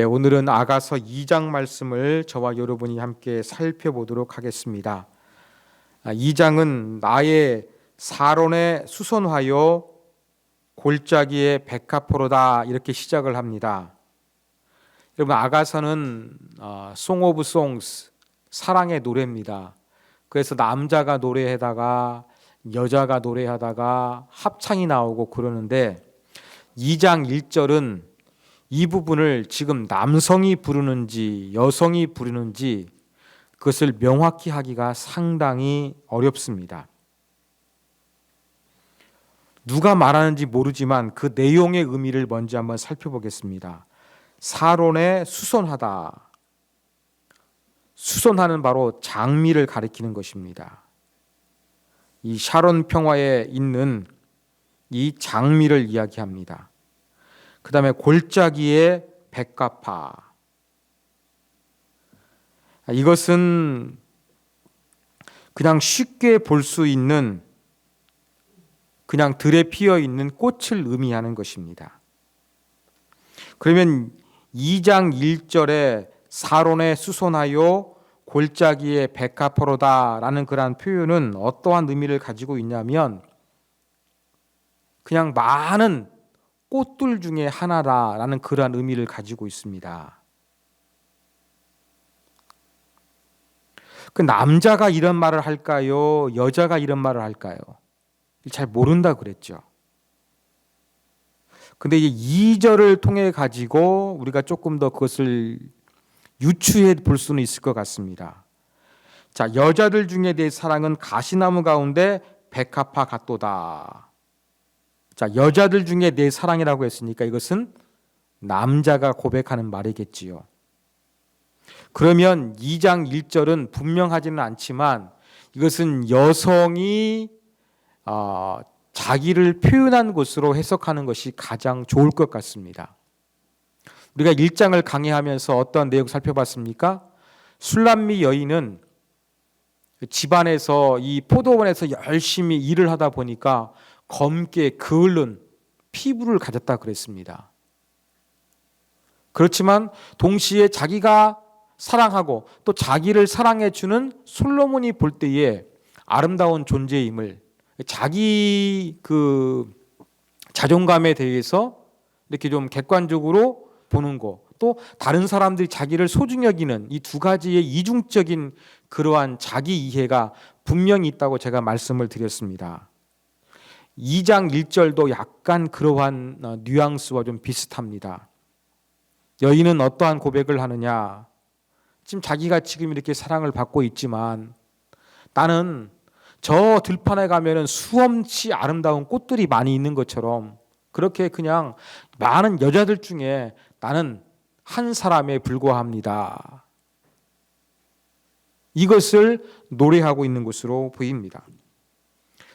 오늘은 아가서 2장 말씀을 저와 여러분이 함께 살펴보도록 하겠습니다. 2장은 나의 사론에 수선하여 골짜기에 백합포로다 이렇게 시작을 합니다. 여러분, 아가서는 Song of Songs, 사랑의 노래입니다. 그래서 남자가 노래하다가 여자가 노래하다가 합창이 나오고 그러는데 2장 1절은 이 부분을 지금 남성이 부르는지 여성이 부르는지 그것을 명확히 하기가 상당히 어렵습니다. 누가 말하는지 모르지만 그 내용의 의미를 먼저 한번 살펴보겠습니다. 사론에 수선하다. 수선하는 바로 장미를 가리키는 것입니다. 이 샤론 평화에 있는 이 장미를 이야기합니다. 그 다음에 골짜기의 백합화. 이것은 그냥 쉽게 볼 수 있는 그냥 들에 피어 있는 꽃을 의미하는 것입니다. 그러면 2장 1절에 사론에 수선하여 골짜기의 백합포로다라는 그러한 표현은 어떠한 의미를 가지고 있냐면 그냥 많은 꽃들 중에 하나다라는 그러한 의미를 가지고 있습니다. 그 남자가 이런 말을 할까요? 여자가 이런 말을 할까요? 잘 모른다 그랬죠. 근데 이 2절을 통해 가지고 우리가 조금 더 그것을 유추해 볼 수는 있을 것 같습니다. 자, 여자들 중에 내 사랑은 가시나무 가운데 백합화 같도다. 자, 여자들 중에 내 사랑이라고 했으니까 이것은 남자가 고백하는 말이겠지요. 그러면 2장 1절은 분명하지는 않지만 이것은 여성이 자기를 표현한 것으로 해석하는 것이 가장 좋을 것 같습니다. 우리가 1장을 강의하면서 어떤 내용 살펴봤습니까? 술람미 여인은 집안에서 이 포도원에서 열심히 일을 하다 보니까 검게 그을른 피부를 가졌다 그랬습니다. 그렇지만 동시에 자기가 사랑하고 또 자기를 사랑해 주는 솔로몬이 볼 때에 아름다운 존재임을 자기 그 자존감에 대해서 이렇게 좀 객관적으로 보는 거, 또 다른 사람들이 자기를 소중히 여기는 이 두 가지의 이중적인 그러한 자기 이해가 분명히 있다고 제가 말씀을 드렸습니다. 2장 1절도 약간 그러한 뉘앙스와 좀 비슷합니다. 여인은 어떠한 고백을 하느냐? 지금 자기가 지금 이렇게 사랑을 받고 있지만 나는 저 들판에 가면은 수없이 아름다운 꽃들이 많이 있는 것처럼 그렇게 그냥 많은 여자들 중에 나는 한 사람에 불과합니다. 이것을 노래하고 있는 것으로 보입니다.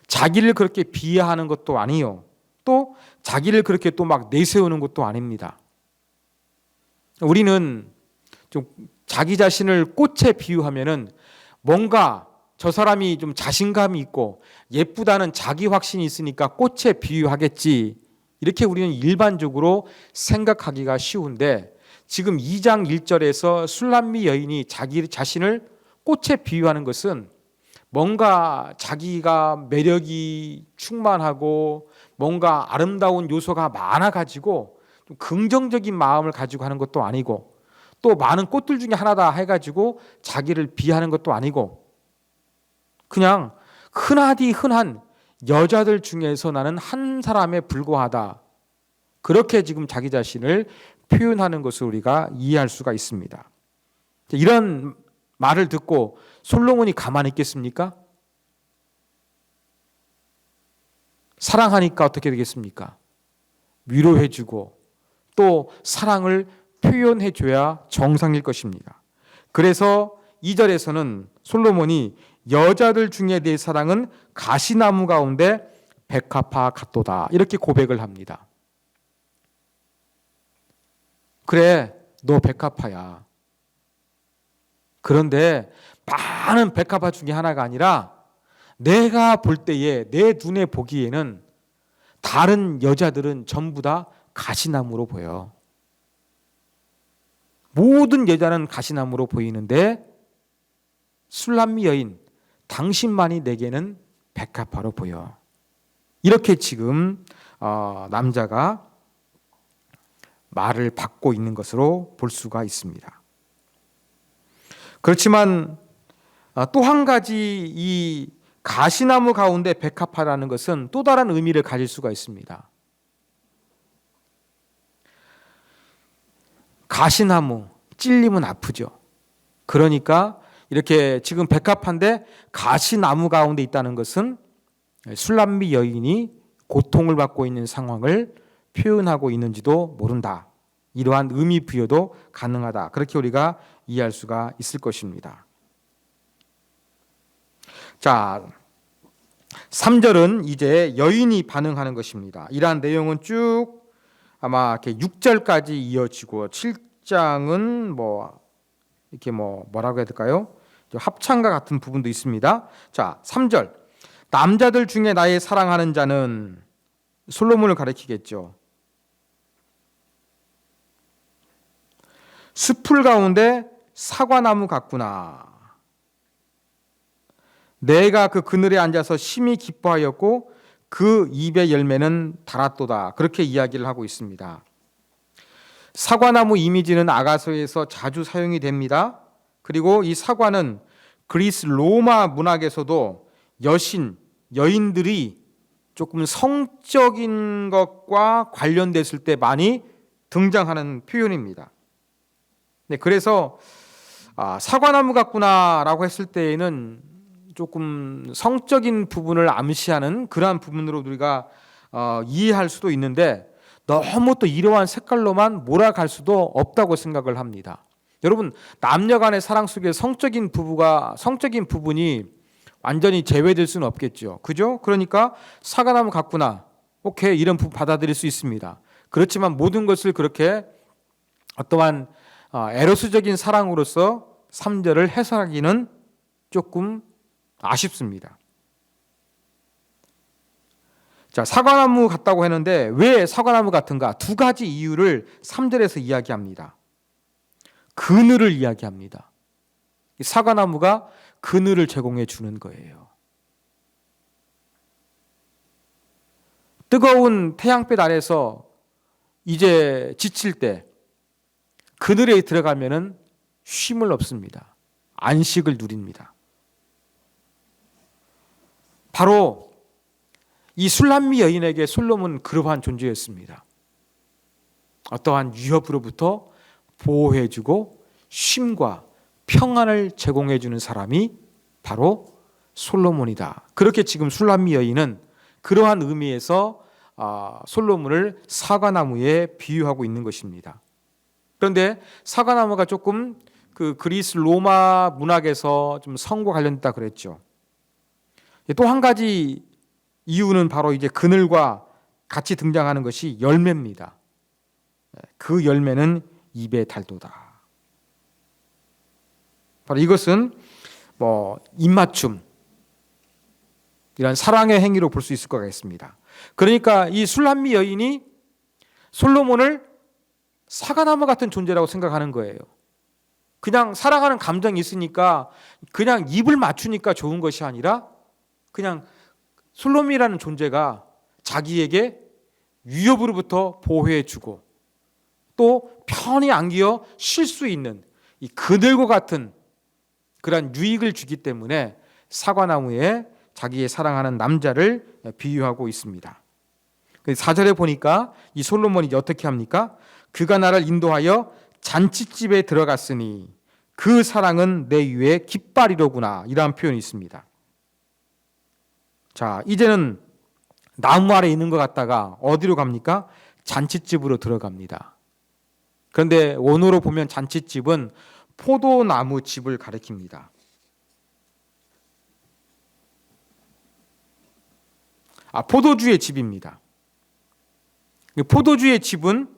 자기를 그렇게 비하하는 것도 아니요. 또 자기를 그렇게 또 막 내세우는 것도 아닙니다. 우리는 좀 자기 자신을 꽃에 비유하면은 뭔가 저 사람이 좀 자신감이 있고 예쁘다는 자기 확신이 있으니까 꽃에 비유하겠지. 이렇게 우리는 일반적으로 생각하기가 쉬운데 지금 2장 1절에서 술람미 여인이 자기 자신을 꽃에 비유하는 것은 뭔가 자기가 매력이 충만하고 뭔가 아름다운 요소가 많아가지고 좀 긍정적인 마음을 가지고 하는 것도 아니고 또 많은 꽃들 중에 하나다 해가지고 자기를 비하하는 것도 아니고 그냥 흔하디 흔한 여자들 중에서 나는 한 사람에 불과하다. 그렇게 지금 자기 자신을 표현하는 것을 우리가 이해할 수가 있습니다. 이런 말을 듣고 솔로몬이 가만히 있겠습니까? 사랑하니까 어떻게 되겠습니까? 위로해주고 또 사랑을 표현해줘야 정상일 것입니다. 그래서 2절에서는 솔로몬이 여자들 중에 내 사랑은 가시나무 가운데 백합화 같도다 이렇게 고백을 합니다. 그래, 너 백합화야. 그런데 많은 백합화 중에 하나가 아니라 내가 볼 때에 내 눈에 보기에는 다른 여자들은 전부 다 가시나무로 보여. 모든 여자는 가시나무로 보이는데 술람미 여인 당신만이 내게는 백합화로 보여. 이렇게 지금 남자가 말을 받고 있는 것으로 볼 수가 있습니다. 그렇지만 또 한 가지 이 가시나무 가운데 백합화라는 것은 또 다른 의미를 가질 수가 있습니다. 가시나무 찔리면 아프죠. 그러니까 이렇게 지금 백합화인데 가시나무 가운데 있다는 것은 술람미 여인이 고통을 받고 있는 상황을 표현하고 있는지도 모른다. 이러한 의미 부여도 가능하다. 그렇게 우리가 이해할 수가 있을 것입니다. 자, 3절은 이제 여인이 반응하는 것입니다. 이러한 내용은 쭉 아마 이렇게 6절까지 이어지고 7장은 이렇게 뭐라고 해야 될까요? 합창과 같은 부분도 있습니다. 자, 3절. 남자들 중에 나의 사랑하는 자는 솔로몬을 가리키겠죠. 숲풀 가운데 사과나무 같구나. 내가 그 그늘에 앉아서 심히 기뻐하였고 그 입의 열매는 달았도다. 그렇게 이야기를 하고 있습니다. 사과나무 이미지는 아가서에서 자주 사용이 됩니다. 그리고 이 사과는 그리스 로마 문학에서도 여인들이 조금 성적인 것과 관련됐을 때 많이 등장하는 표현입니다. 네, 그래서 사과나무 같구나라고 했을 때에는 조금 성적인 부분을 암시하는 그러한 부분으로 우리가 이해할 수도 있는데 너무 또 이러한 색깔로만 몰아갈 수도 없다고 생각을 합니다. 여러분, 남녀 간의 사랑 속에 성적인 부분이 완전히 제외될 수는 없겠죠. 그죠? 그러니까 사과나무 같구나. 오케이, 이런 부분 받아들일 수 있습니다. 그렇지만 모든 것을 그렇게 어떠한 에로스적인 사랑으로서 3절을 해석하기는 조금 아쉽습니다. 자, 사과나무 같다고 했는데 왜 사과나무 같은가? 두 가지 이유를 3절에서 이야기합니다. 그늘을 이야기합니다. 사과나무가 그늘을 제공해 주는 거예요. 뜨거운 태양빛 아래서 이제 지칠 때 그늘에 들어가면은 쉼을 얻습니다. 안식을 누립니다. 바로 이 술람미 여인에게 솔로몬은 그러한 존재였습니다. 어떠한 위협으로부터 보호해주고 쉼과 평안을 제공해주는 사람이 바로 솔로몬이다. 그렇게 지금 술람미 여인은 그러한 의미에서 솔로몬을 사과나무에 비유하고 있는 것입니다. 그런데 사과나무가 조금 그 그리스 로마 문학에서 좀 성과 관련됐다 그랬죠. 또 한 가지 이유는 바로 이제 그늘과 같이 등장하는 것이 열매입니다. 그 열매는 입에 달도다. 바로 이것은 입맞춤, 이런 사랑의 행위로 볼 수 있을 것 같습니다. 그러니까 이 술람미 여인이 솔로몬을 사과나무 같은 존재라고 생각하는 거예요. 그냥 사랑하는 감정이 있으니까 그냥 입을 맞추니까 좋은 것이 아니라 그냥 솔로몬이라는 존재가 자기에게 위협으로부터 보호해주고 또 편히 안기어 쉴 수 있는 이 그늘과 같은 그런 유익을 주기 때문에 사과나무에 자기의 사랑하는 남자를 비유하고 있습니다. 4절에 보니까 이 솔로몬이 어떻게 합니까? 그가 나를 인도하여 잔치집에 들어갔으니 그 사랑은 내 위에 깃발이로구나. 이러한 표현이 있습니다. 자, 이제는 나무 아래 있는 것 같다가 어디로 갑니까? 잔치집으로 들어갑니다. 그런데 원어로 보면 잔치집은 포도나무 집을 가리킵니다. 포도주의 집입니다. 포도주의 집은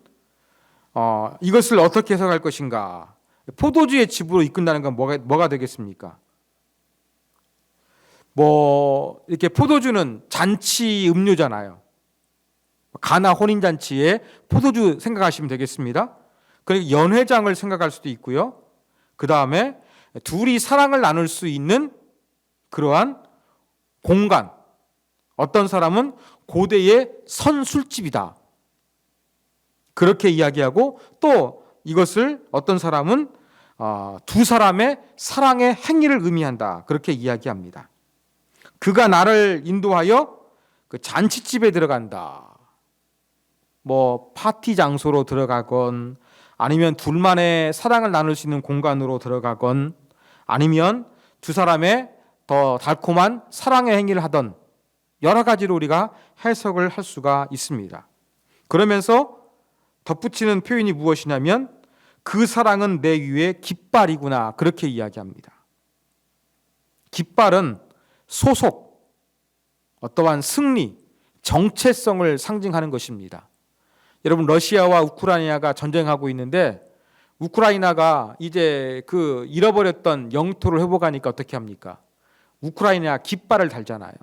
이것을 어떻게 해석할 것인가? 포도주의 집으로 이끈다는 건 뭐가 되겠습니까? 이렇게 포도주는 잔치 음료잖아요. 가나 혼인잔치에 포도주 생각하시면 되겠습니다. 그러니까 연회장을 생각할 수도 있고요. 그 다음에 둘이 사랑을 나눌 수 있는 그러한 공간. 어떤 사람은 고대의 선술집이다. 그렇게 이야기하고 또 이것을 어떤 사람은 두 사람의 사랑의 행위를 의미한다. 그렇게 이야기합니다. 그가 나를 인도하여 그 잔치집에 들어간다. 뭐 파티 장소로 들어가건 아니면 둘만의 사랑을 나눌 수 있는 공간으로 들어가건 아니면 두 사람의 더 달콤한 사랑의 행위를 하던 여러 가지로 우리가 해석을 할 수가 있습니다. 그러면서 덧붙이는 표현이 무엇이냐면 그 사랑은 내 위에 깃발이구나 그렇게 이야기합니다. 깃발은 소속, 어떠한 승리, 정체성을 상징하는 것입니다. 여러분 러시아와 우크라이나가 전쟁하고 있는데 우크라이나가 이제 그 잃어버렸던 영토를 회복하니까 어떻게 합니까? 우크라이나 깃발을 달잖아요.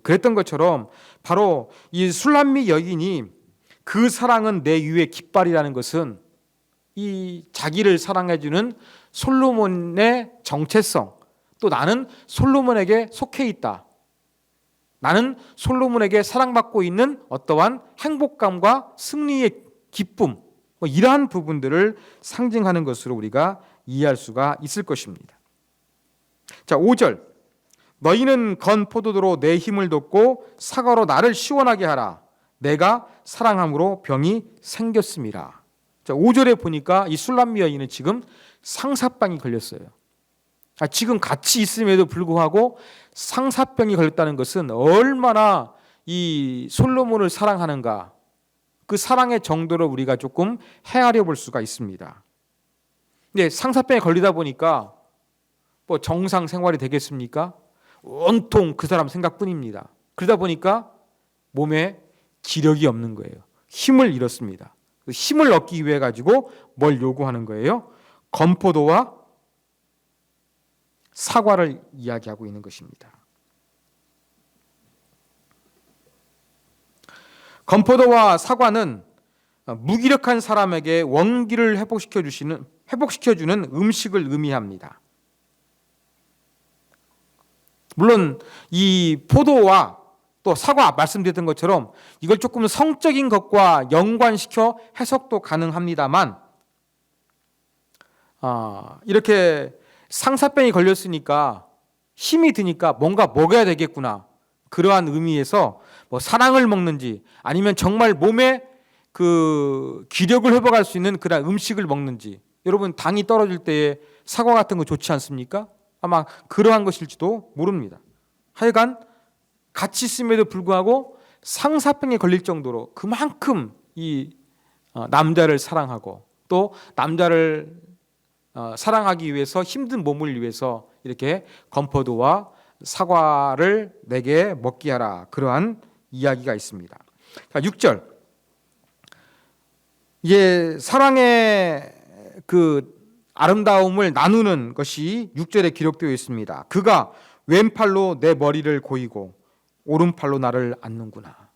그랬던 것처럼 바로 이 술람미 여인이 그 사랑은 내 위에 깃발이라는 것은 이 자기를 사랑해주는 솔로몬의 정체성, 또 나는 솔로몬에게 속해 있다. 나는 솔로몬에게 사랑받고 있는 어떠한 행복감과 승리의 기쁨, 이러한 부분들을 상징하는 것으로 우리가 이해할 수가 있을 것입니다. 자, 5절. 너희는 건 포도주로 내 힘을 돋고 사과로 나를 시원하게 하라. 내가 사랑함으로 병이 생겼음이라. 자, 5절에 보니까 이 술람미 여인은 지금 상사병이 걸렸어요. 지금 같이 있음에도 불구하고 상사병이 걸렸다는 것은 얼마나 이 솔로몬을 사랑하는가, 그 사랑의 정도를 우리가 조금 헤아려 볼 수가 있습니다. 근데 상사병에 걸리다 보니까 뭐 정상 생활이 되겠습니까? 온통 그 사람 생각뿐입니다. 그러다 보니까 몸에 기력이 없는 거예요. 힘을 잃었습니다. 힘을 얻기 위해 가지고 뭘 요구하는 거예요? 건포도와 사과를 이야기하고 있는 것입니다. 건포도와 사과는 무기력한 사람에게 원기를 회복시켜주는 음식을 의미합니다. 물론 이 포도와 또 사과 말씀드렸던 것처럼 이걸 조금 성적인 것과 연관시켜 해석도 가능합니다만 이렇게 상사병이 걸렸으니까 힘이 드니까 뭔가 먹어야 되겠구나. 그러한 의미에서 뭐 사랑을 먹는지 아니면 정말 몸에 그 기력을 회복할 수 있는 그런 음식을 먹는지. 여러분 당이 떨어질 때에 사과 같은 거 좋지 않습니까? 아마 그러한 것일지도 모릅니다. 하여간 같이 있음에도 불구하고 상사병에 걸릴 정도로 그만큼 이 남자를 사랑하고 또 남자를 사랑하기 위해서 힘든 몸을 위해서 이렇게 건포도와 사과를 내게 먹게 하라. 그러한 이야기가 있습니다. 6절. 이제 사랑의 그 아름다움을 나누는 것이 6절에 기록되어 있습니다. 그가 왼팔로 내 머리를 고이고 오른팔로 나를 안는구나.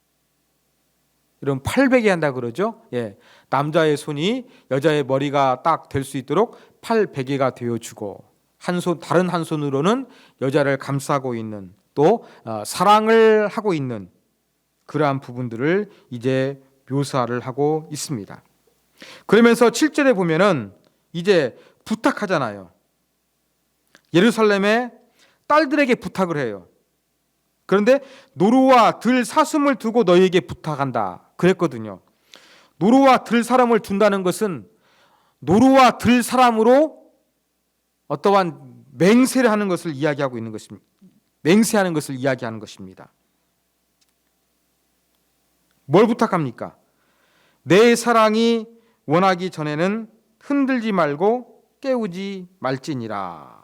이런 팔베개 한다 그러죠. 예, 남자의 손이 여자의 머리가 딱 될 수 있도록 팔베개가 되어주고 다른 한 손으로는 여자를 감싸고 있는 또 사랑을 하고 있는 그러한 부분들을 이제 묘사를 하고 있습니다. 그러면서 7절에 보면은 이제 부탁하잖아요. 예루살렘의 딸들에게 부탁을 해요. 그런데 노루와 들 사슴을 두고 너희에게 부탁한다 그랬거든요. 노루와 들 사람을 둔다는 것은 노루와 들 사람으로 어떠한 맹세를 하는 것을 이야기하고 있는 것입니다. 맹세하는 것을 이야기하는 것입니다. 뭘 부탁합니까? 내 사랑이 원하기 전에는 흔들지 말고 깨우지 말지니라.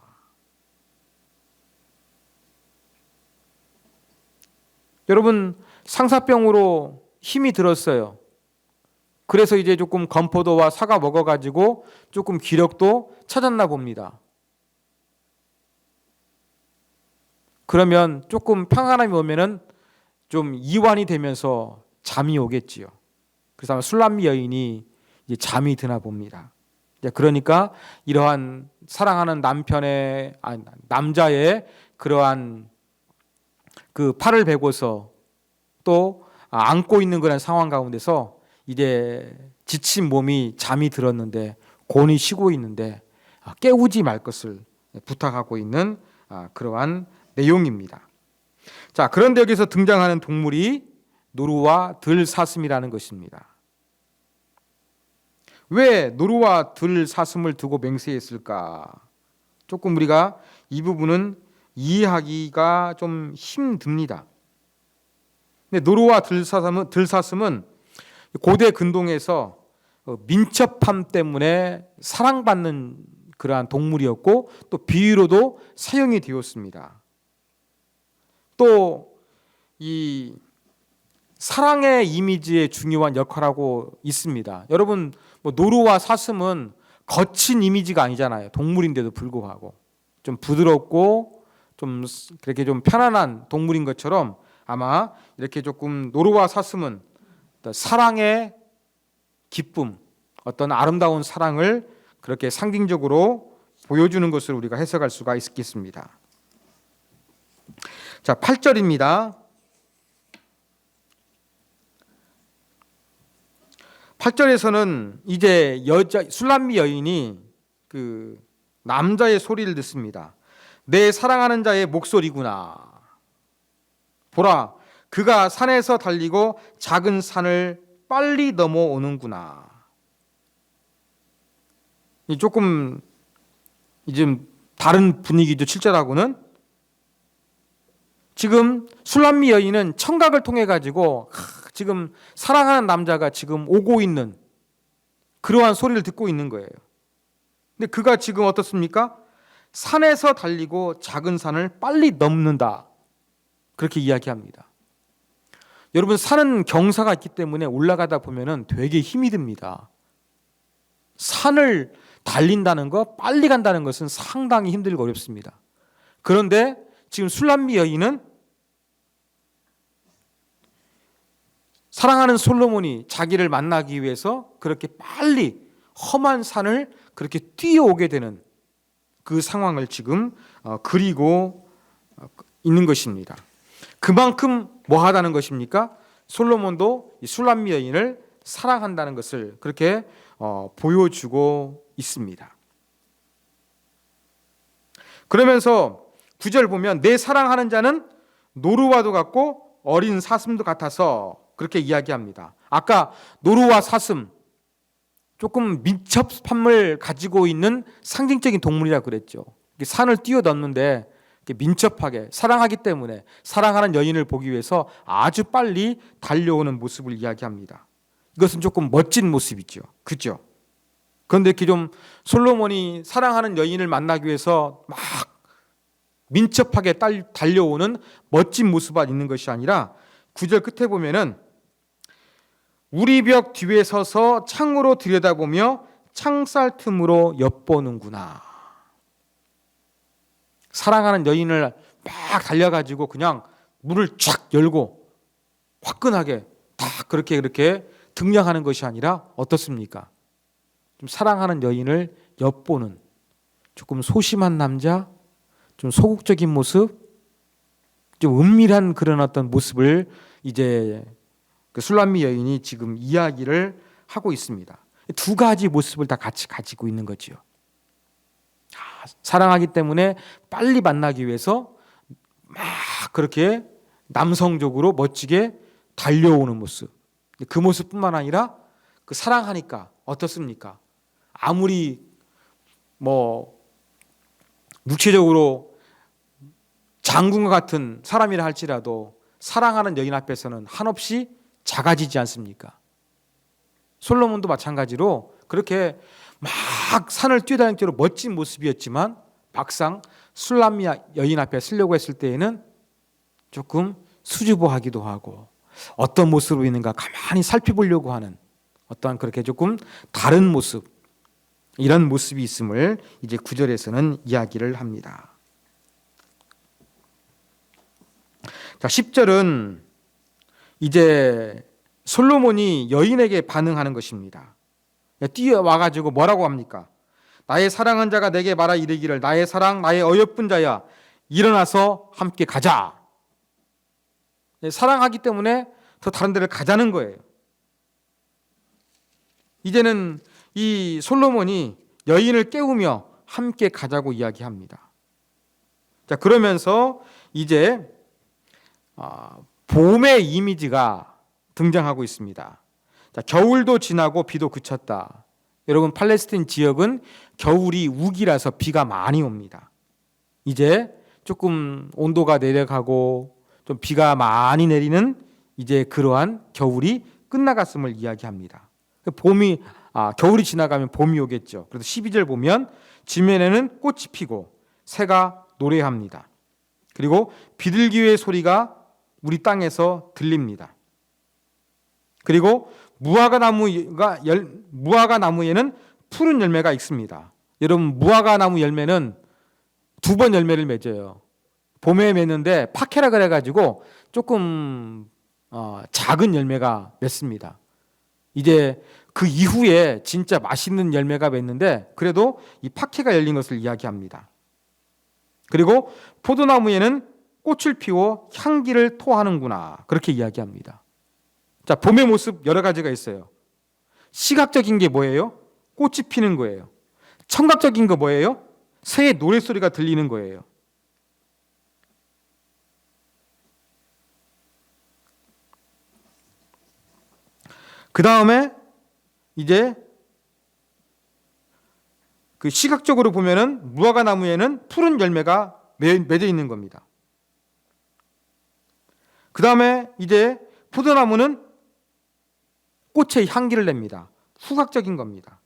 여러분 상사병으로 힘이 들었어요. 그래서 이제 조금 건포도와 사과 먹어가지고 조금 기력도 찾았나 봅니다. 그러면 조금 평안함이 오면은 좀 이완이 되면서 잠이 오겠지요. 그래서 아마 술람미 여인이 이제 잠이 드나 봅니다. 그러니까 이러한 사랑하는 남자의 그러한 그 팔을 베고서 또 안고 있는 그런 상황 가운데서 이제 지친 몸이 잠이 들었는데 곤히 쉬고 있는데 깨우지 말 것을 부탁하고 있는 그러한 내용입니다. 자, 그런데 여기서 등장하는 동물이 노루와 들사슴이라는 것입니다. 왜 노루와 들사슴을 두고 맹세했을까? 조금 우리가 이 부분은 이해하기가 좀 힘듭니다. 근데 노루와 들사슴은 고대 근동에서 민첩함 때문에 사랑받는 그러한 동물이었고 또 비유로도 사용이 되었습니다. 또 이 사랑의 이미지에 중요한 역할하고 있습니다. 여러분, 노루와 사슴은 거친 이미지가 아니잖아요. 동물인데도 불구하고 좀 부드럽고 좀 그렇게 좀 편안한 동물인 것처럼 아마 이렇게 조금 노루와 사슴은 사랑의 기쁨, 어떤 아름다운 사랑을 그렇게 상징적으로 보여주는 것을 우리가 해석할 수가 있겠습니다. 자, 8절입니다. 8절에서는 이제 술람미 여인이 그 남자의 소리를 듣습니다. 내 사랑하는 자의 목소리구나. 보라, 그가 산에서 달리고 작은 산을 빨리 넘어오는구나. 조금 이제 다른 분위기죠. 7절하고는 지금 술람미 여인은 청각을 통해 가지고 지금 사랑하는 남자가 지금 오고 있는 그러한 소리를 듣고 있는 거예요. 근데 그가 지금 어떻습니까? 산에서 달리고 작은 산을 빨리 넘는다. 그렇게 이야기합니다. 여러분, 산은 경사가 있기 때문에 올라가다 보면은 되게 힘이 듭니다. 산을 달린다는 거, 빨리 간다는 것은 상당히 힘들고 어렵습니다. 그런데 지금 술람미 여인은 사랑하는 솔로몬이 자기를 만나기 위해서 그렇게 빨리 험한 산을 그렇게 뛰어오게 되는 그 상황을 지금 그리고 있는 것입니다. 그만큼 뭐하다는 것입니까? 솔로몬도 이 술람미 여인을 사랑한다는 것을 그렇게 보여주고 있습니다. 그러면서 9절 보면 내 사랑하는 자는 노루와도 같고 어린 사슴도 같아서 그렇게 이야기합니다. 아까 노루와 사슴 조금 민첩함을 가지고 있는 상징적인 동물이라고 그랬죠. 산을 뛰어넘는데 민첩하게 사랑하기 때문에 사랑하는 여인을 보기 위해서 아주 빨리 달려오는 모습을 이야기합니다. 이것은 조금 멋진 모습이죠. 그죠? 그런데 이렇게 좀 솔로몬이 사랑하는 여인을 만나기 위해서 막 민첩하게 달려오는 멋진 모습만 있는 것이 아니라 9절 끝에 보면은 우리 벽 뒤에 서서 창으로 들여다보며 창살 틈으로 엿보는구나. 사랑하는 여인을 막 달려가지고 그냥 문을 쫙 열고 화끈하게 다 그렇게 등장하는 것이 아니라 어떻습니까? 좀 사랑하는 여인을 엿보는 조금 소심한 남자, 좀 소극적인 모습, 좀 은밀한 그런 어떤 모습을 이제 그 술람미 여인이 지금 이야기를 하고 있습니다. 두 가지 모습을 다 같이 가지고 있는 거죠. 사랑하기 때문에 빨리 만나기 위해서 막 그렇게 남성적으로 멋지게 달려오는 모습. 그 모습뿐만 아니라 그 사랑하니까 어떻습니까? 아무리 육체적으로 장군과 같은 사람이라 할지라도 사랑하는 여인 앞에서는 한없이 작아지지 않습니까? 솔로몬도 마찬가지로 그렇게 막 산을 뛰어다닐 때로 멋진 모습이었지만 막상 술람미 여인 앞에 서려고 했을 때에는 조금 수줍어하기도 하고 어떤 모습으로 있는가 가만히 살펴보려고 하는 어떠한 그렇게 조금 다른 모습, 이런 모습이 있음을 이제 9절에서는 이야기를 합니다. 자, 10절은 이제 솔로몬이 여인에게 반응하는 것입니다. 뛰어와가지고 뭐라고 합니까? 나의 사랑한 자가 내게 말하 이르기를 나의 사랑 나의 어여쁜 자야 일어나서 함께 가자. 사랑하기 때문에 더 다른 데를 가자는 거예요. 이제는 이 솔로몬이 여인을 깨우며 함께 가자고 이야기합니다. 자, 그러면서 이제 봄의 이미지가 등장하고 있습니다. 자, 겨울도 지나고 비도 그쳤다. 여러분, 팔레스타인 지역은 겨울이 우기라서 비가 많이 옵니다. 이제 조금 온도가 내려가고 좀 비가 많이 내리는 이제 그러한 겨울이 끝나갔음을 이야기합니다. 겨울이 지나가면 봄이 오겠죠. 그래서 12절 보면 지면에는 꽃이 피고 새가 노래합니다. 그리고 비둘기의 소리가 우리 땅에서 들립니다. 그리고 무화과 나무에는 푸른 열매가 있습니다. 여러분, 무화과 나무 열매는 2번 열매를 맺어요. 봄에 맺는데 파케라 그래가지고 조금 작은 열매가 맺습니다. 이제 그 이후에 진짜 맛있는 열매가 맺는데 그래도 이 파케가 열린 것을 이야기합니다. 그리고 포도나무에는 꽃을 피워 향기를 토하는구나, 그렇게 이야기합니다. 자, 봄의 모습 여러 가지가 있어요. 시각적인 게 뭐예요? 꽃이 피는 거예요. 청각적인 거 뭐예요? 새의 노랫소리가 들리는 거예요. 그 다음에 이제 그 시각적으로 보면은 무화과 나무에는 푸른 열매가 맺어 있는 겁니다. 그 다음에 이제 포도나무는 꽃의 향기를 냅니다. 후각적인 겁니다.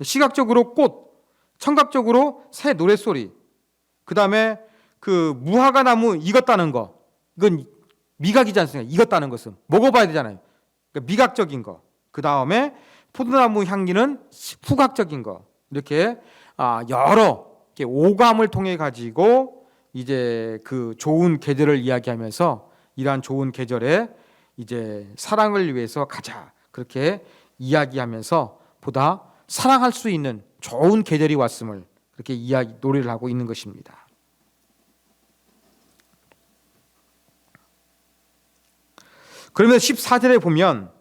시각적으로 꽃, 청각적으로 새 노랫소리, 그 다음에 그 무화과 나무 익었다는 거, 이건 미각이지 않습니까? 익었다는 것은 먹어봐야 되잖아요. 그러니까 미각적인 거. 그 다음에 포도나무 향기는 후각적인 거. 이렇게 여러 오감을 통해 가지고 이제 그 좋은 계절을 이야기하면서 이러한 좋은 계절에 이제 사랑을 위해서 가자, 그렇게 이야기하면서 보다 사랑할 수 있는 좋은 계절이 왔음을 그렇게 노래를 하고 있는 것입니다. 그러면 14절에 보면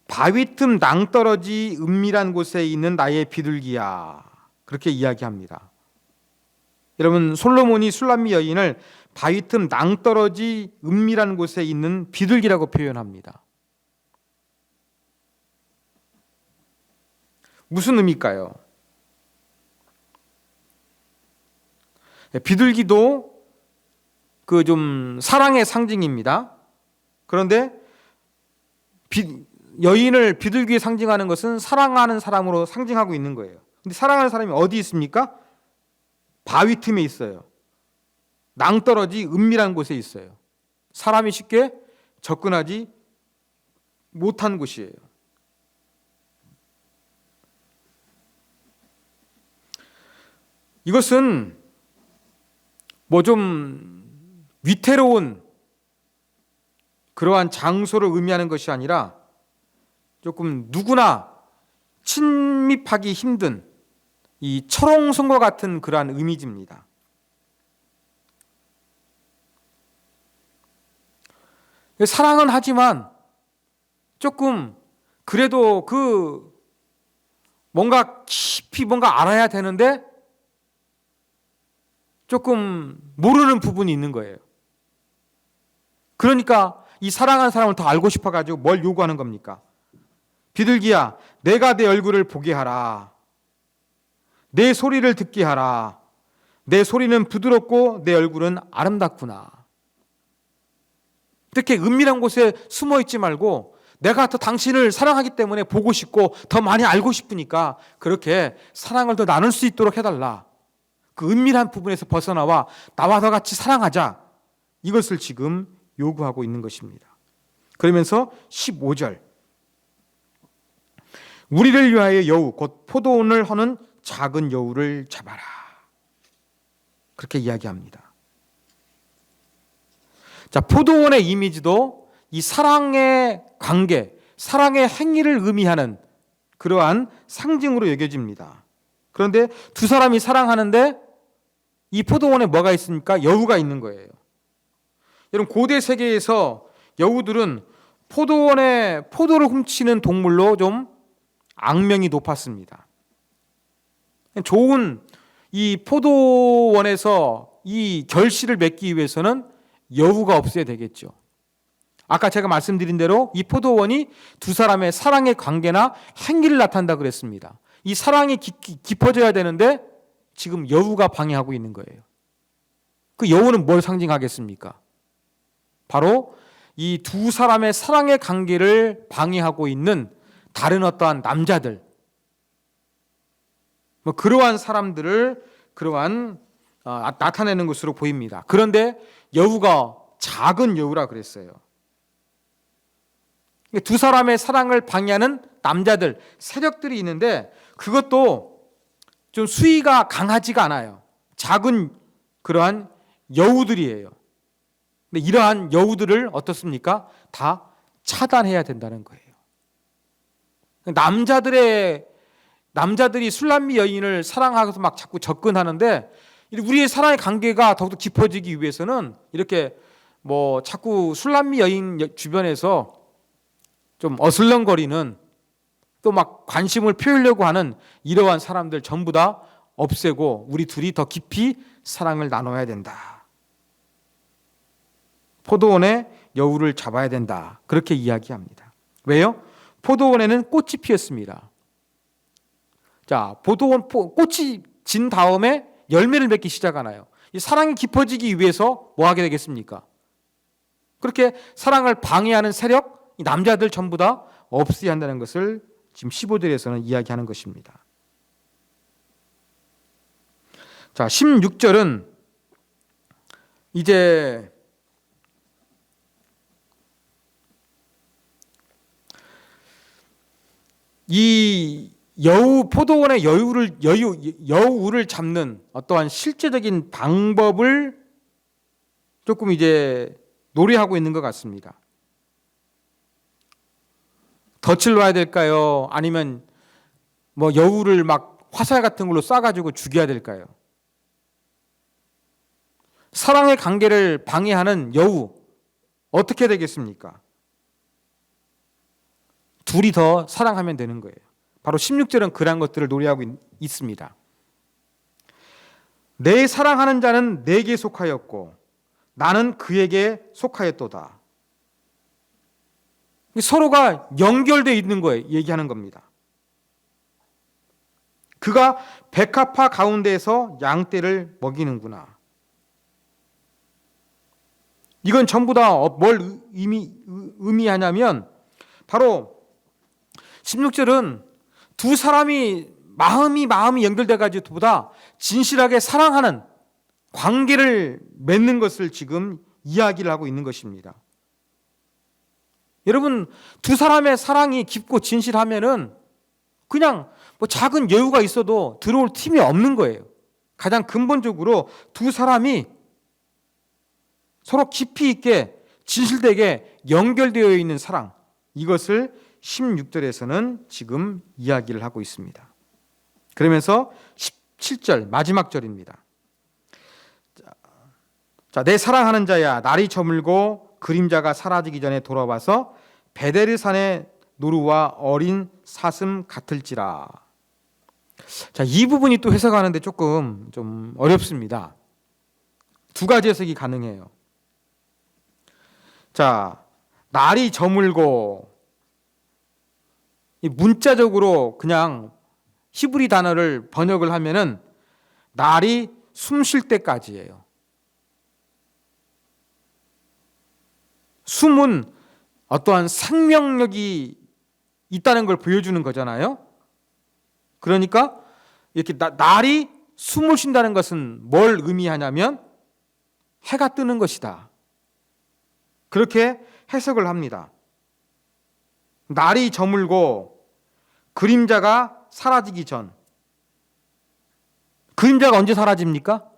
바위 틈 낭떠러지 은밀한 곳에 있는 나의 비둘기야, 그렇게 이야기합니다. 여러분, 솔로몬이 술람미 여인을 바위 틈 낭떠러지 은밀한 곳에 있는 비둘기라고 표현합니다. 무슨 의미일까요? 비둘기도 그 좀 사랑의 상징입니다. 그런데 여인을 비둘기에 상징하는 것은 사랑하는 사람으로 상징하고 있는 거예요. 근데 사랑하는 사람이 어디 있습니까? 바위 틈에 있어요. 낭떠러지 은밀한 곳에 있어요. 사람이 쉽게 접근하지 못한 곳이에요. 이것은 뭐 좀 위태로운 그러한 장소를 의미하는 것이 아니라 조금 누구나 침입하기 힘든 이 철옹성과 같은 그러한 이미지입니다. 사랑은 하지만 조금 그래도 그 뭔가 깊이 뭔가 알아야 되는데 조금 모르는 부분이 있는 거예요. 그러니까 이 사랑하는 사람을 더 알고 싶어가지고 뭘 요구하는 겁니까? 비둘기야, 내가 내 얼굴을 보게 하라. 내 소리를 듣게 하라. 내 소리는 부드럽고 내 얼굴은 아름답구나. 이렇게 은밀한 곳에 숨어 있지 말고 내가 더 당신을 사랑하기 때문에 보고 싶고 더 많이 알고 싶으니까 그렇게 사랑을 더 나눌 수 있도록 해달라. 그 은밀한 부분에서 벗어나와 나와 더 같이 사랑하자. 이것을 지금 요구하고 있는 것입니다. 그러면서 15절, 우리를 위하여 여우 곧 포도원을 허는 작은 여우를 잡아라, 그렇게 이야기합니다. 자, 포도원의 이미지도 이 사랑의 관계, 사랑의 행위를 의미하는 그러한 상징으로 여겨집니다. 그런데 두 사람이 사랑하는데 이 포도원에 뭐가 있습니까? 여우가 있는 거예요. 여러분, 고대 세계에서 여우들은 포도원에 포도를 훔치는 동물로 좀 악명이 높았습니다. 좋은 이 포도원에서 이 결실을 맺기 위해서는 여우가 없어야 되겠죠. 아까 제가 말씀드린 대로 이 포도원이 두 사람의 사랑의 관계나 행위를 나타낸다 그랬습니다. 이 사랑이 깊어져야 되는데 지금 여우가 방해하고 있는 거예요. 그 여우는 뭘 상징하겠습니까? 바로 이 두 사람의 사랑의 관계를 방해하고 있는 다른 어떠한 남자들, 그러한 사람들을 나타내는 것으로 보입니다. 그런데 여우가 작은 여우라 그랬어요. 두 사람의 사랑을 방해하는 남자들, 세력들이 있는데 그것도 좀 수위가 강하지가 않아요. 작은 그러한 여우들이에요. 근데 이러한 여우들을 어떻습니까? 다 차단해야 된다는 거예요. 남자들이 술람미 여인을 사랑하고서 막 자꾸 접근하는데 우리의 사랑의 관계가 더욱더 깊어지기 위해서는 이렇게 자꾸 술람미 여인 주변에서 좀 어슬렁거리는 또 막 관심을 표하려고 하는 이러한 사람들 전부 다 없애고 우리 둘이 더 깊이 사랑을 나눠야 된다. 포도원에 여우를 잡아야 된다. 그렇게 이야기합니다. 왜요? 포도원에는 꽃이 피었습니다. 자, 포도원 꽃이 진 다음에 열매를 맺기 시작하나요? 이 사랑이 깊어지기 위해서 뭐 하게 되겠습니까? 그렇게 사랑을 방해하는 세력, 이 남자들 전부 다 없애야 한다는 것을 지금 15절에서는 이야기하는 것입니다. 자, 16절은 이제 이 포도원의 여우를 잡는 어떠한 실제적인 방법을 조금 이제 노래하고 있는 것 같습니다. 덫을 놔야 될까요? 아니면 여우를 막 화살 같은 걸로 쏴가지고 죽여야 될까요? 사랑의 관계를 방해하는 여우, 어떻게 되겠습니까? 둘이 더 사랑하면 되는 거예요. 바로 16절은 그러한 것들을 노래하고 있습니다. 내 사랑하는 자는 내게 속하였고 나는 그에게 속하였도다. 서로가 연결되어 있는 거예요. 얘기하는 겁니다. 그가 백합화 가운데에서 양떼를 먹이는구나. 이건 전부 다 뭘 의미하냐면 바로 16절은 두 사람이 마음이 연결돼 가지고보다 진실하게 사랑하는 관계를 맺는 것을 지금 이야기를 하고 있는 것입니다. 여러분, 두 사람의 사랑이 깊고 진실하면은 그냥 작은 여유가 있어도 들어올 틈이 없는 거예요. 가장 근본적으로 두 사람이 서로 깊이 있게 진실되게 연결되어 있는 사랑, 이것을 16절에서는 지금 이야기를 하고 있습니다. 그러면서 17절 마지막 절입니다. 자, 내 사랑하는 자야, 날이 저물고 그림자가 사라지기 전에 돌아와서 베데르산의 노루와 어린 사슴 같을지라. 자, 이 부분이 또 해석하는데 조금 좀 어렵습니다. 두 가지 해석이 가능해요. 자, 날이 저물고, 이 문자적으로 그냥 히브리 단어를 번역을 하면은 날이 숨 쉴 때까지예요. 숨은 어떠한 생명력이 있다는 걸 보여주는 거잖아요. 그러니까 이렇게 날이 숨을 쉰다는 것은 뭘 의미하냐면 해가 뜨는 것이다. 그렇게 해석을 합니다. 날이 저물고 그림자가 사라지기 전. 그림자가 언제 사라집니까?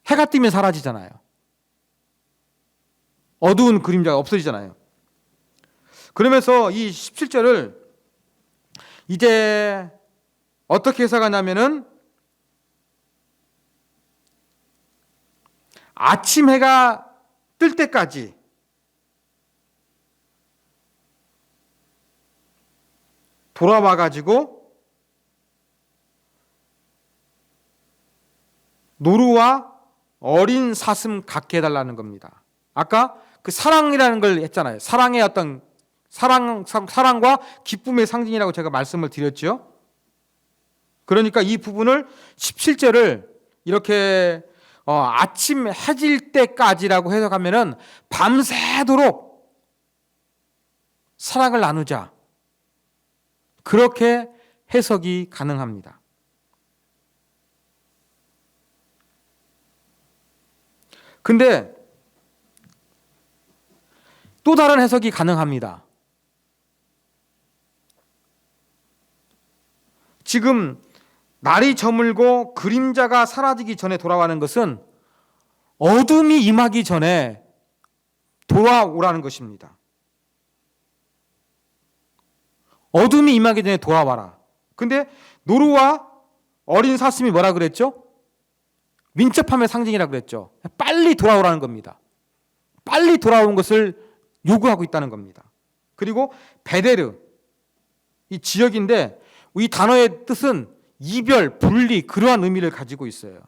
해가 뜨면 사라지잖아요. 어두운 그림자가 없어지잖아요. 그러면서 이 17절을 이제 어떻게 해석하냐면은 아침 해가 뜰 때까지 돌아와 가지고 노루와 어린 사슴 갖게 해달라는 겁니다. 아까 그 사랑이라는 걸 했잖아요. 사랑의 어떤 사랑과 기쁨의 상징이라고 제가 말씀을 드렸죠. 그러니까 이 부분을 17절을 이렇게 아침 해질 때까지라고 해석하면은 밤새도록 사랑을 나누자. 그렇게 해석이 가능합니다. 근데 또 다른 해석이 가능합니다. 지금 날이 저물고 그림자가 사라지기 전에 돌아가는 것은 어둠이 임하기 전에 돌아오라는 것입니다. 어둠이 임하기 전에 돌아와라. 근데 노루와 어린 사슴이 뭐라 그랬죠? 민첩함의 상징이라 그랬죠. 빨리 돌아오라는 겁니다. 빨리 돌아오는 것을 요구하고 있다는 겁니다. 그리고 베데르, 이 지역인데 이 단어의 뜻은 이별, 분리, 그러한 의미를 가지고 있어요.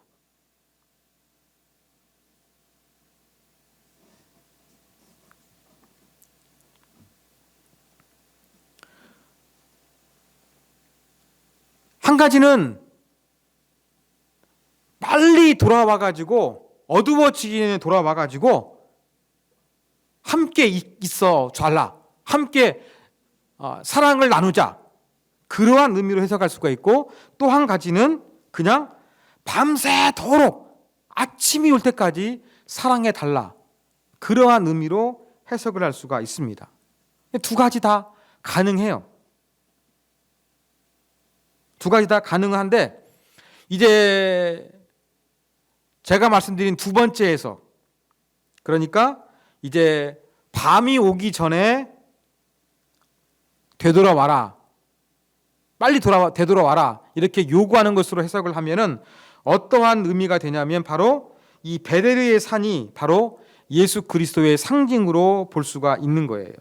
한 가지는 빨리 돌아와가지고 어두워지기 전에 돌아와가지고 함께 있어 달라. 함께 사랑을 나누자. 그러한 의미로 해석할 수가 있고, 또 한 가지는 그냥 밤새도록 아침이 올 때까지 사랑해 달라. 그러한 의미로 해석을 할 수가 있습니다. 두 가지 다 가능해요. 두 가지 다 가능한데, 이제 제가 말씀드린 두 번째 해석, 그러니까 이제 밤이 오기 전에 되돌아와라, 빨리 되돌아와라, 이렇게 요구하는 것으로 해석을 하면은 어떠한 의미가 되냐면 바로 이 베데르의 산이 바로 예수 그리스도의 상징으로 볼 수가 있는 거예요.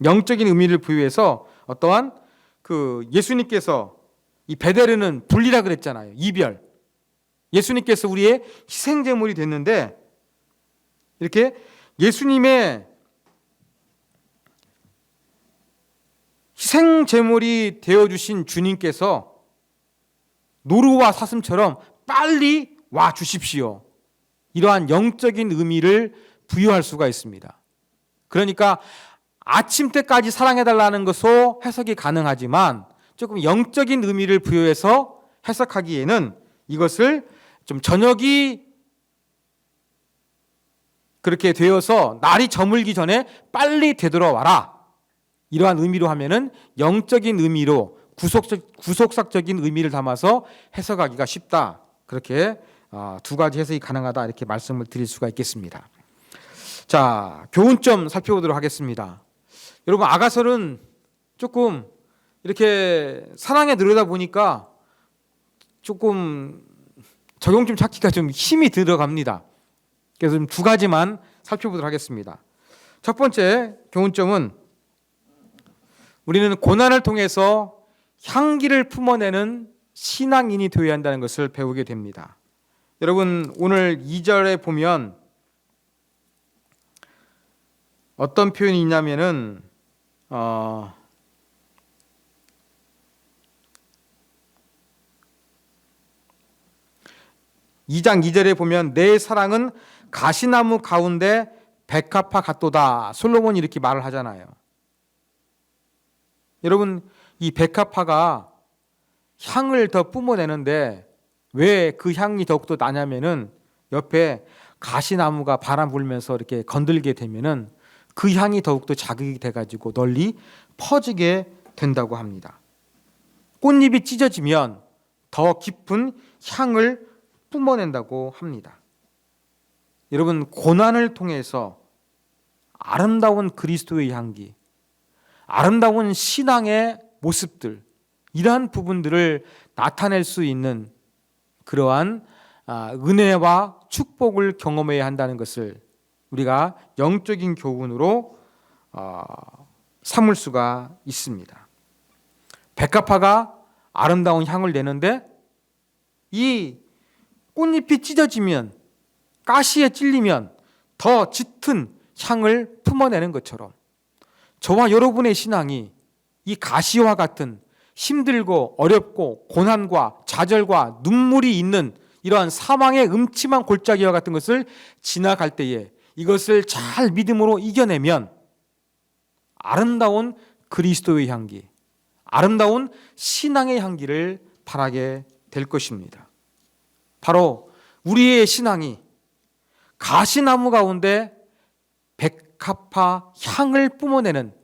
영적인 의미를 부여해서 어떠한 그 예수님께서 이 베데르는 분리라 그랬잖아요. 이별. 예수님께서 우리의 희생제물이 됐는데 이렇게 예수님의 희생제물이 되어주신 주님께서 노루와 사슴처럼 빨리 와 주십시오. 이러한 영적인 의미를 부여할 수가 있습니다. 그러니까 아침 때까지 사랑해달라는 것으로 해석이 가능하지만 조금 영적인 의미를 부여해서 해석하기에는 이것을 좀 저녁이 그렇게 되어서 날이 저물기 전에 빨리 되돌아와라. 이러한 의미로 하면은 영적인 의미로 구속사적인 의미를 담아서 해석하기가 쉽다. 그렇게 두 가지 해석이 가능하다. 이렇게 말씀을 드릴 수가 있겠습니다. 자, 교훈점 살펴보도록 하겠습니다. 여러분, 아가설은 조금 이렇게 사랑에 들여다 보니까 조금 적용점 찾기가 좀 힘이 들어갑니다. 그래서 두 가지만 살펴보도록 하겠습니다. 첫 번째 교훈점은 우리는 고난을 통해서 향기를 품어내는 신앙인이 되어야 한다는 것을 배우게 됩니다. 여러분, 오늘 2절에 보면 어떤 표현이 있냐면은 2장 2절에 보면 내 사랑은 가시나무 가운데 백합화 같도다. 솔로몬이 이렇게 말을 하잖아요. 여러분, 이 백합화가 향을 더 뿜어내는데 왜 그 향이 더욱더 나냐면은 옆에 가시나무가 바람 불면서 이렇게 건들게 되면은 그 향이 더욱더 자극이 돼가지고 널리 퍼지게 된다고 합니다. 꽃잎이 찢어지면 더 깊은 향을 뿜어낸다고 합니다. 여러분, 고난을 통해서 아름다운 그리스도의 향기, 아름다운 신앙의 모습들, 이러한 부분들을 나타낼 수 있는 그러한 은혜와 축복을 경험해야 한다는 것을 우리가 영적인 교훈으로 삼을 수가 있습니다. 백합화가 아름다운 향을 내는데 이 꽃잎이 찢어지면, 가시에 찔리면 더 짙은 향을 품어내는 것처럼 저와 여러분의 신앙이 이 가시와 같은 힘들고 어렵고 고난과 좌절과 눈물이 있는 이러한 사망의 음침한 골짜기와 같은 것을 지나갈 때에 이것을 잘 믿음으로 이겨내면 아름다운 그리스도의 향기, 아름다운 신앙의 향기를 바라게 될 것입니다. 바로 우리의 신앙이 가시나무 가운데 백합화 향을 뿜어내는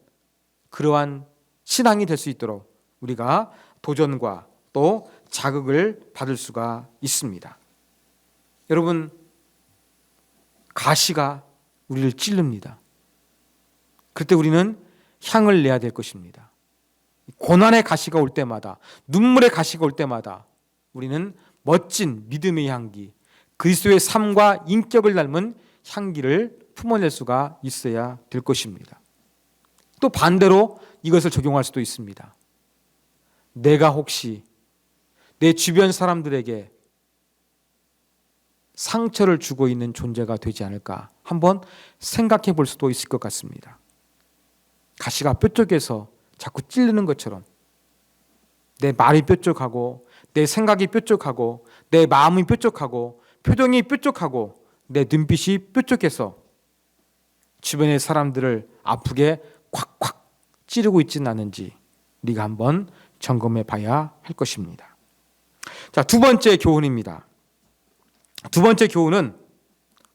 그러한 신앙이 될 수 있도록 우리가 도전과 또 자극을 받을 수가 있습니다. 여러분, 가시가 우리를 찌릅니다. 그때 우리는 향을 내야 될 것입니다. 고난의 가시가 올 때마다, 눈물의 가시가 올 때마다 우리는 멋진 믿음의 향기, 그리스도의 삶과 인격을 닮은 향기를 품어낼 수가 있어야 될 것입니다. 또 반대로 이것을 적용할 수도 있습니다. 내가 혹시 내 주변 사람들에게 상처를 주고 있는 존재가 되지 않을까 한번 생각해 볼 수도 있을 것 같습니다. 가시가 뾰족해서 자꾸 찔르는 것처럼 내 말이 뾰족하고 내 생각이 뾰족하고 내 마음이 뾰족하고 표정이 뾰족하고 내 눈빛이 뾰족해서 주변의 사람들을 아프게 콱콱 찌르고 있지는 않은지 우리가 한번 점검해 봐야 할 것입니다. 자, 두 번째 교훈입니다. 두 번째 교훈은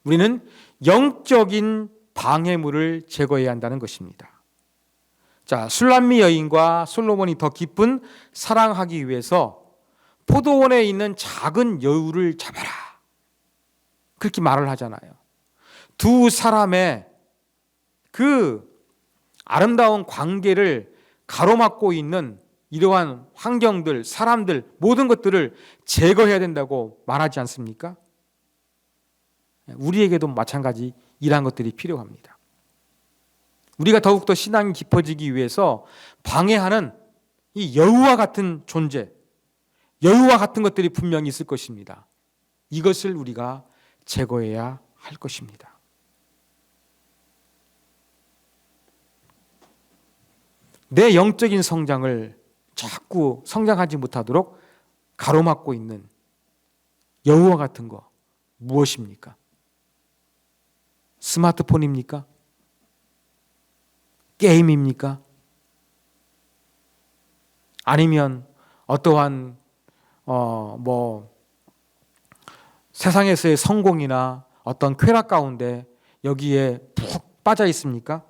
우리는 영적인 방해물을 제거해야 한다는 것입니다. 자, 술람미 여인과 솔로몬이 더 깊은 사랑하기 위해서 포도원에 있는 작은 여우를 잡아라, 그렇게 말을 하잖아요. 두 사람의 그 아름다운 관계를 가로막고 있는 이러한 환경들, 사람들, 모든 것들을 제거해야 된다고 말하지 않습니까? 우리에게도 마찬가지 이러한 것들이 필요합니다. 우리가 더욱더 신앙이 깊어지기 위해서 방해하는 이 여우와 같은 존재, 여우와 같은 것들이 분명히 있을 것입니다. 이것을 우리가 제거해야 할 것입니다. 내 영적인 성장을 자꾸 성장하지 못하도록 가로막고 있는 여우와 같은 거 무엇입니까? 스마트폰입니까? 게임입니까? 아니면 어떠한 세상에서의 성공이나 어떤 쾌락 가운데 여기에 푹 빠져 있습니까?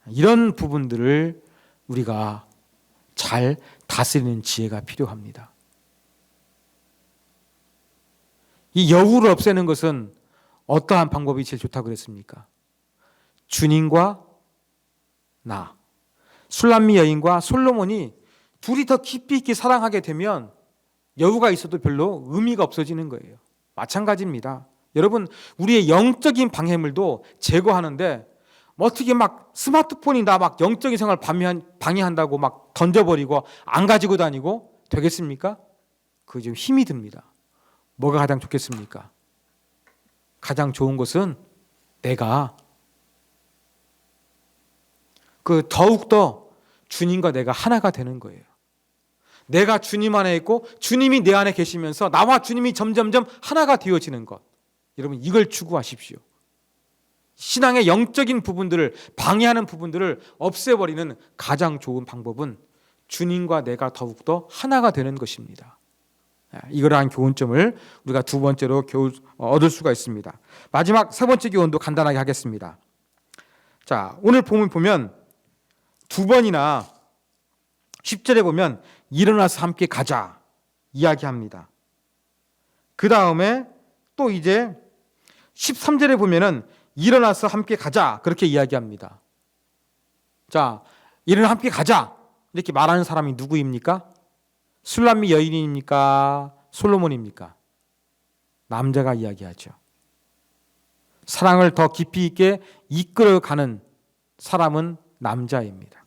이런 부분들을 우리가 잘 다스리는 지혜가 필요합니다. 이 여우를 없애는 것은 어떠한 방법이 제일 좋다고 그랬습니까? 주님과 나, 술람미 여인과 솔로몬이 둘이 더 깊이 있게 사랑하게 되면 여우가 있어도 별로 의미가 없어지는 거예요. 마찬가지입니다. 여러분, 우리의 영적인 방해물도 제거하는데 어떻게 막 스마트폰이 나 막 영적인 생활 방해한다고 막 던져버리고 안 가지고 다니고 되겠습니까? 그게 좀 힘이 듭니다. 뭐가 가장 좋겠습니까? 가장 좋은 것은 내가 더욱더 주님과 내가 하나가 되는 거예요. 내가 주님 안에 있고 주님이 내 안에 계시면서 나와 주님이 점점점 하나가 되어지는 것. 여러분, 이걸 추구하십시오. 신앙의 영적인 부분들을 방해하는 부분들을 없애버리는 가장 좋은 방법은 주님과 내가 더욱더 하나가 되는 것입니다. 이러한 교훈점을 우리가 두 번째로 얻을 수가 있습니다. 마지막 세 번째 교훈도 간단하게 하겠습니다. 자, 오늘 본문 보면 두 번이나 10절에 보면 일어나서 함께 가자 이야기합니다. 그 다음에 또 이제 13절에 보면은 일어나서 함께 가자 그렇게 이야기합니다. 자, 일어나 함께 가자 이렇게 말하는 사람이 누구입니까? 술람미 여인입니까? 솔로몬입니까? 남자가 이야기하죠. 사랑을 더 깊이 있게 이끌어가는 사람은 남자입니다.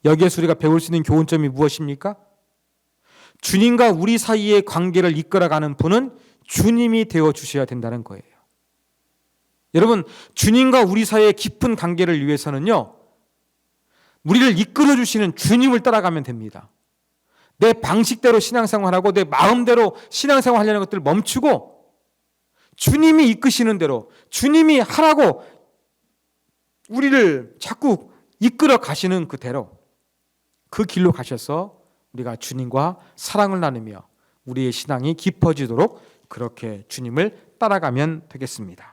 여기에서 우리가 배울 수 있는 교훈점이 무엇입니까? 주님과 우리 사이의 관계를 이끌어가는 분은 주님이 되어주셔야 된다는 거예요. 여러분, 주님과 우리 사이의 깊은 관계를 위해서는요, 우리를 이끌어주시는 주님을 따라가면 됩니다. 내 방식대로 신앙생활하고 내 마음대로 신앙생활하려는 것들을 멈추고 주님이 이끄시는 대로, 주님이 하라고 우리를 자꾸 이끌어 가시는 그대로 그 길로 가셔서 우리가 주님과 사랑을 나누며 우리의 신앙이 깊어지도록 그렇게 주님을 따라가면 되겠습니다.